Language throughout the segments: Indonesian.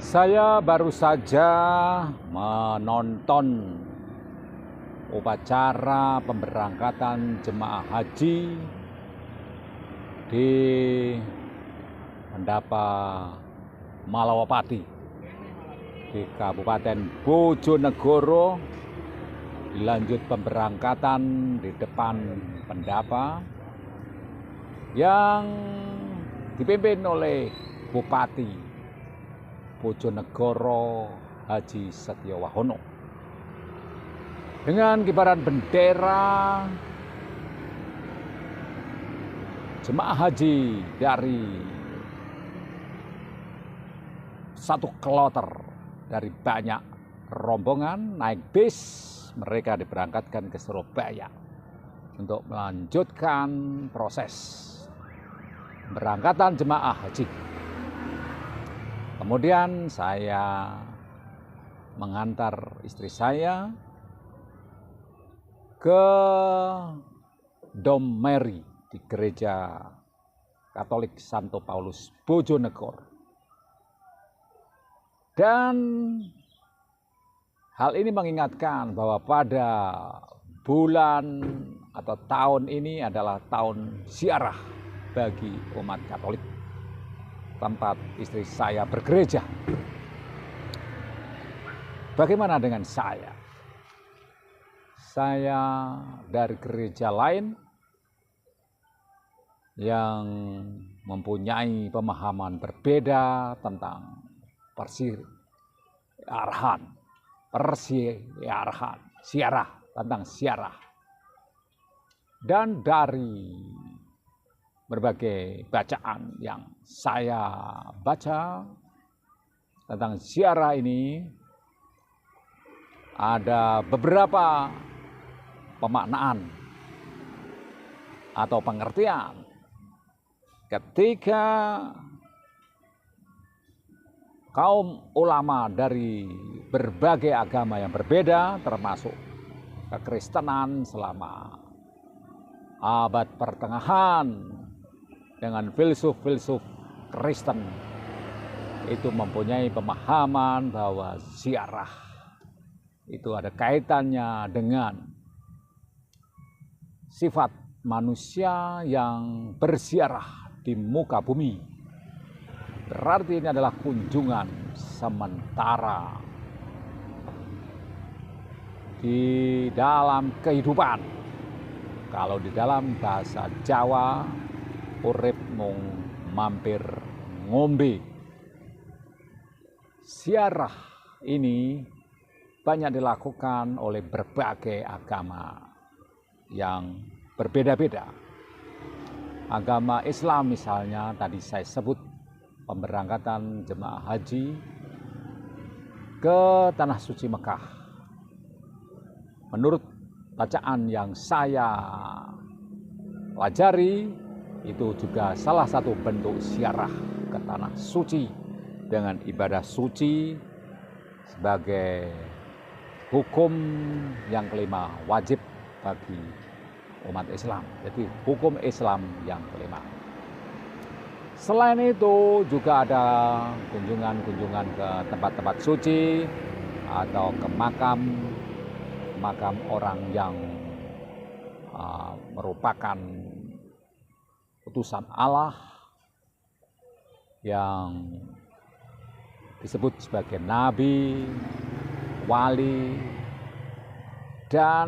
Saya baru saja menonton upacara pemberangkatan jemaah haji di Pendapa Malawapati di Kabupaten Bojonegoro. Dilanjut pemberangkatan di depan Pendapa yang dipimpin oleh Bupati Bojonegoro Haji Setiowahono dengan kibaran bendera jemaah haji dari satu kloter dari banyak rombongan naik bis. Mereka diberangkatkan ke Surabaya untuk melanjutkan proses pemberangkatan jemaah haji. Kemudian saya mengantar istri saya ke Dom Mary di Gereja Katolik Santo Paulus Bojonegoro. Dan hal ini mengingatkan bahwa pada bulan atau tahun ini adalah tahun ziarah bagi umat Katolik, tempat istri saya bergereja. Bagaimana dengan saya? Saya dari gereja lain yang mempunyai pemahaman berbeda tentang siarah, tentang siarah. Dan dari berbagai bacaan yang saya baca tentang ziarah ini, ada beberapa pemaknaan atau pengertian ketika kaum ulama dari berbagai agama yang berbeda, termasuk kekristenan selama abad pertengahan dengan filsuf-filsuf Kristen, itu mempunyai pemahaman bahwa ziarah itu ada kaitannya dengan sifat manusia yang berziarah di muka bumi. Berarti ini adalah kunjungan sementara di dalam kehidupan. Kalau di dalam bahasa Jawa, urip mung mampir ngombe. Ziarah ini banyak dilakukan oleh berbagai agama yang berbeda-beda. Agama Islam misalnya tadi saya sebut pemberangkatan jemaah haji ke Tanah Suci Mekah. Menurut bacaan yang saya pelajari, itu juga salah satu bentuk ziarah ke Tanah Suci dengan ibadah suci sebagai hukum yang kelima wajib bagi umat Islam. Jadi hukum Islam yang kelima. Selain itu juga ada kunjungan-kunjungan ke tempat-tempat suci atau ke makam orang yang merupakan utusan Allah yang disebut sebagai nabi, wali, dan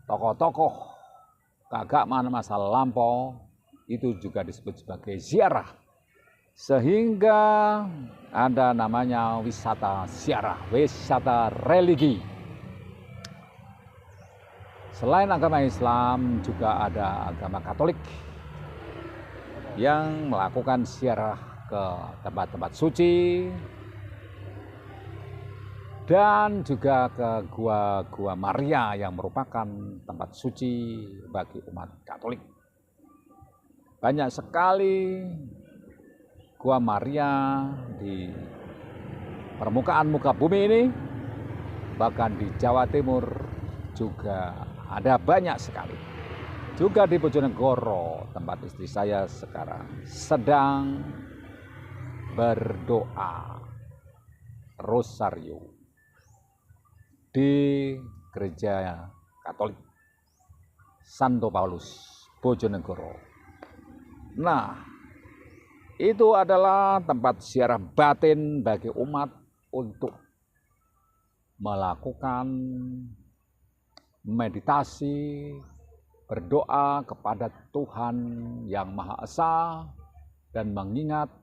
tokoh-tokoh keagamaan masa lampau. Itu juga disebut sebagai ziarah. Sehingga ada namanya wisata ziarah, wisata religi. Selain agama Islam, juga ada agama Katolik yang melakukan ziarah ke tempat-tempat suci dan juga ke Gua Maria yang merupakan tempat suci bagi umat Katolik. Banyak sekali Gua Maria di permukaan muka bumi ini, bahkan di Jawa Timur juga ada banyak sekali. Juga di Bojonegoro, tempat istri saya sekarang sedang berdoa rosario di Gereja Katolik Santo Paulus Bojonegoro. Nah, itu adalah tempat ziarah batin bagi umat untuk melakukan meditasi, berdoa kepada Tuhan yang Maha Esa dan mengingat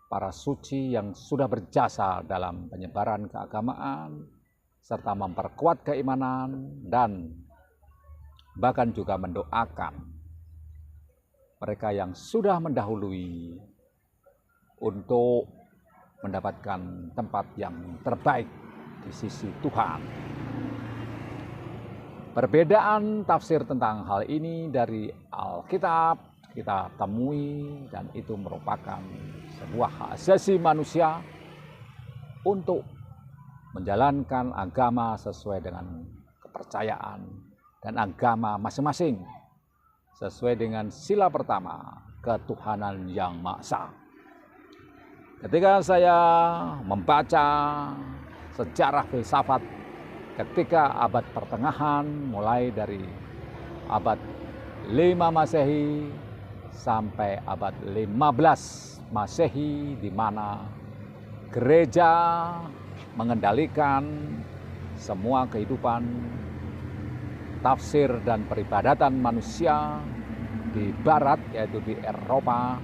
para suci yang sudah berjasa dalam penyebaran keagamaan serta memperkuat keimanan dan bahkan juga mendoakan mereka yang sudah mendahului untuk mendapatkan tempat yang terbaik di sisi Tuhan. Perbedaan tafsir tentang hal ini dari Alkitab kita temui, dan itu merupakan sebuah hak asasi manusia untuk menjalankan agama sesuai dengan kepercayaan dan agama masing-masing sesuai dengan sila pertama, ketuhanan yang Maha Esa. Ketika saya membaca sejarah filsafat ketika abad pertengahan, mulai dari abad 5 Masehi sampai abad 15 Masehi, di mana gereja mengendalikan semua kehidupan, tafsir dan peribadatan manusia di barat, yaitu di Eropa,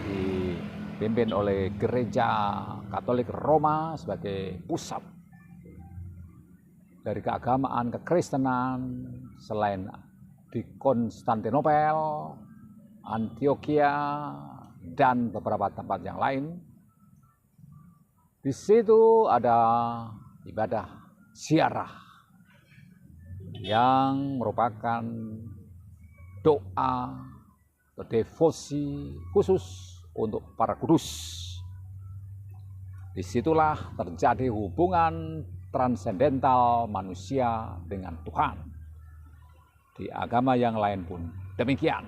dipimpin oleh Gereja Katolik Roma sebagai pusat dari keagamaan kekristenan, selain di Konstantinopel, Antioquia, dan beberapa tempat yang lain. Di situ ada ibadah ziarah yang merupakan doa atau devosi khusus untuk para kudus. Disitulah terjadi hubungan transendental manusia dengan Tuhan. Di agama yang lain pun demikian.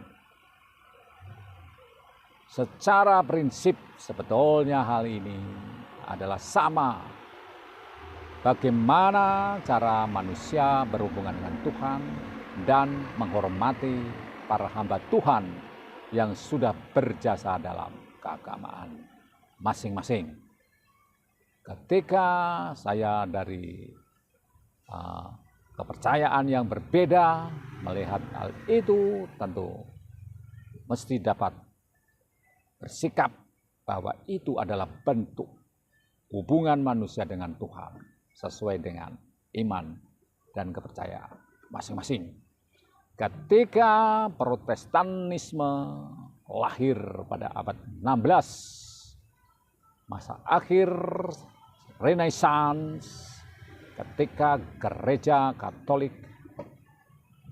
Secara prinsip sebetulnya hal ini adalah sama. Bagaimana cara manusia berhubungan dengan Tuhan dan menghormati para hamba Tuhan yang sudah berjasa dalam keagamaan masing-masing. Ketika saya dari kepercayaan yang berbeda melihat hal itu, tentu mesti dapat bersikap bahwa itu adalah bentuk hubungan manusia dengan Tuhan sesuai dengan iman dan kepercayaan masing-masing. Ketika Protestanisme lahir pada abad 16, masa akhir Renaissance, ketika gereja Katolik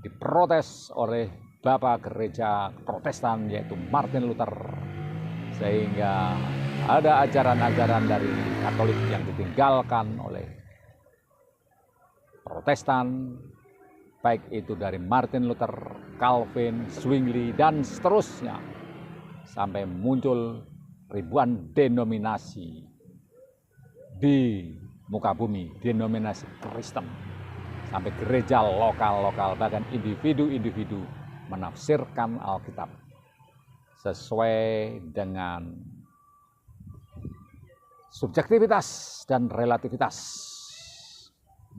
diprotes oleh Bapak Gereja Protestan yaitu Martin Luther, sehingga ada ajaran-ajaran dari Katolik yang ditinggalkan oleh Protestan, baik itu dari Martin Luther, Calvin, Zwingli, dan seterusnya, sampai muncul ribuan denominasi di muka bumi, denominasi Kristen, sampai gereja lokal-lokal, bahkan individu-individu menafsirkan Alkitab sesuai dengan subjektivitas dan relativitas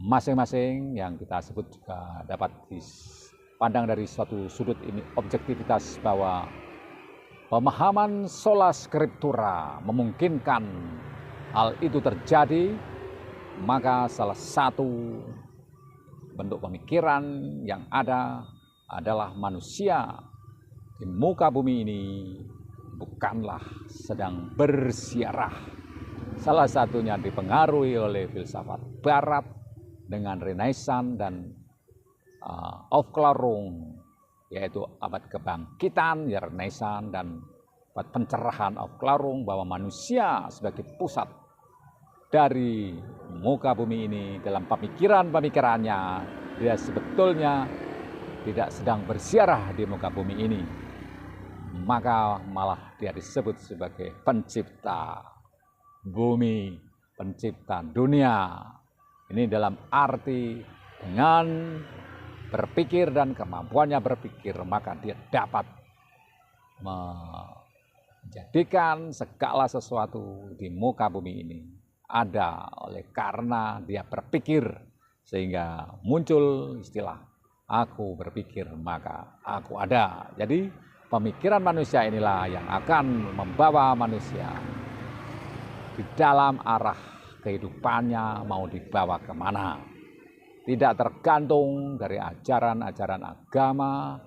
masing-masing, yang kita sebut juga dapat dipandang dari suatu sudut ini objektivitas, bahwa pemahaman sola scriptura memungkinkan hal itu terjadi. Maka salah satu bentuk pemikiran yang ada adalah manusia di muka bumi ini bukanlah sedang berziarah. Salah satunya dipengaruhi oleh filsafat barat dengan Renaissance dan Aufklärung, yaitu abad kebangkitan ya Renaissance, dan abad pencerahan Aufklärung, bahwa manusia sebagai pusat dari muka bumi ini dalam pemikirannya, dia sebetulnya tidak sedang berziarah di muka bumi ini. maka malah dia disebut sebagai pencipta bumi, pencipta dunia. Ini dalam arti dengan berpikir dan kemampuannya berpikir, maka dia dapat menjadikan segala sesuatu di muka bumi ini ada oleh karena dia berpikir, sehingga muncul istilah aku berpikir maka aku ada. Jadi pemikiran manusia inilah yang akan membawa manusia di dalam arah kehidupannya mau dibawa kemana. Tidak tergantung dari ajaran-ajaran agama,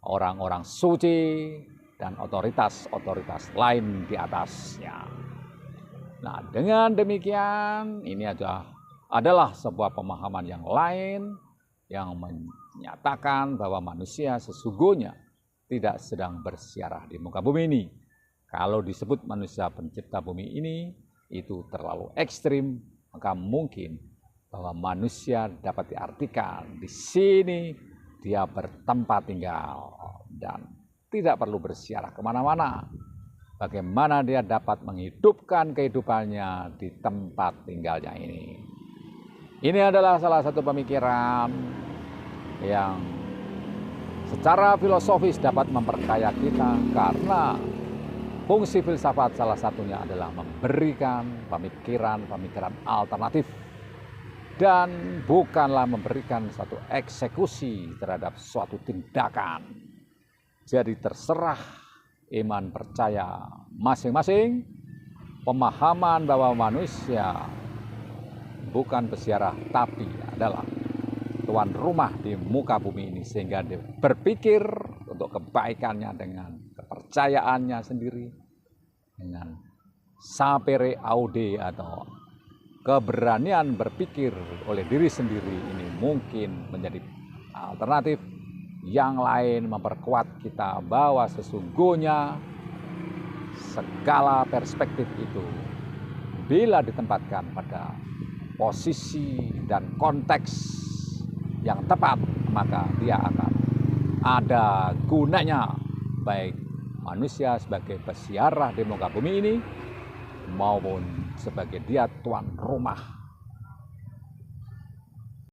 orang-orang suci, dan otoritas-otoritas lain di atasnya. Nah, dengan demikian ini adalah sebuah pemahaman yang lain yang menyatakan bahwa manusia sesungguhnya tidak sedang bersiarah di muka bumi ini. Kalau disebut manusia pencipta bumi ini itu terlalu ekstrim, maka mungkin bahwa manusia dapat diartikan di sini dia bertempat tinggal dan tidak perlu bersiarah kemana-mana. Bagaimana dia dapat menghidupkan kehidupannya di tempat tinggalnya ini. Ini adalah salah satu pemikiran yang secara filosofis dapat memperkaya kita, karena fungsi filsafat salah satunya adalah memberikan pemikiran-pemikiran alternatif dan bukanlah memberikan satu eksekusi terhadap suatu tindakan. Jadi terserah iman percaya masing-masing, pemahaman bahwa manusia bukan peziarah tapi adalah tuan rumah di muka bumi ini, sehingga dia berpikir untuk kebaikannya dengan kepercayaannya sendiri, dengan sapere aude atau keberanian berpikir oleh diri sendiri. Ini mungkin menjadi alternatif yang lain memperkuat kita bahwa sesungguhnya segala perspektif itu bila ditempatkan pada posisi dan konteks yang tepat, maka dia akan ada gunanya, baik manusia sebagai peziarah di muka bumi ini maupun sebagai dia tuan rumah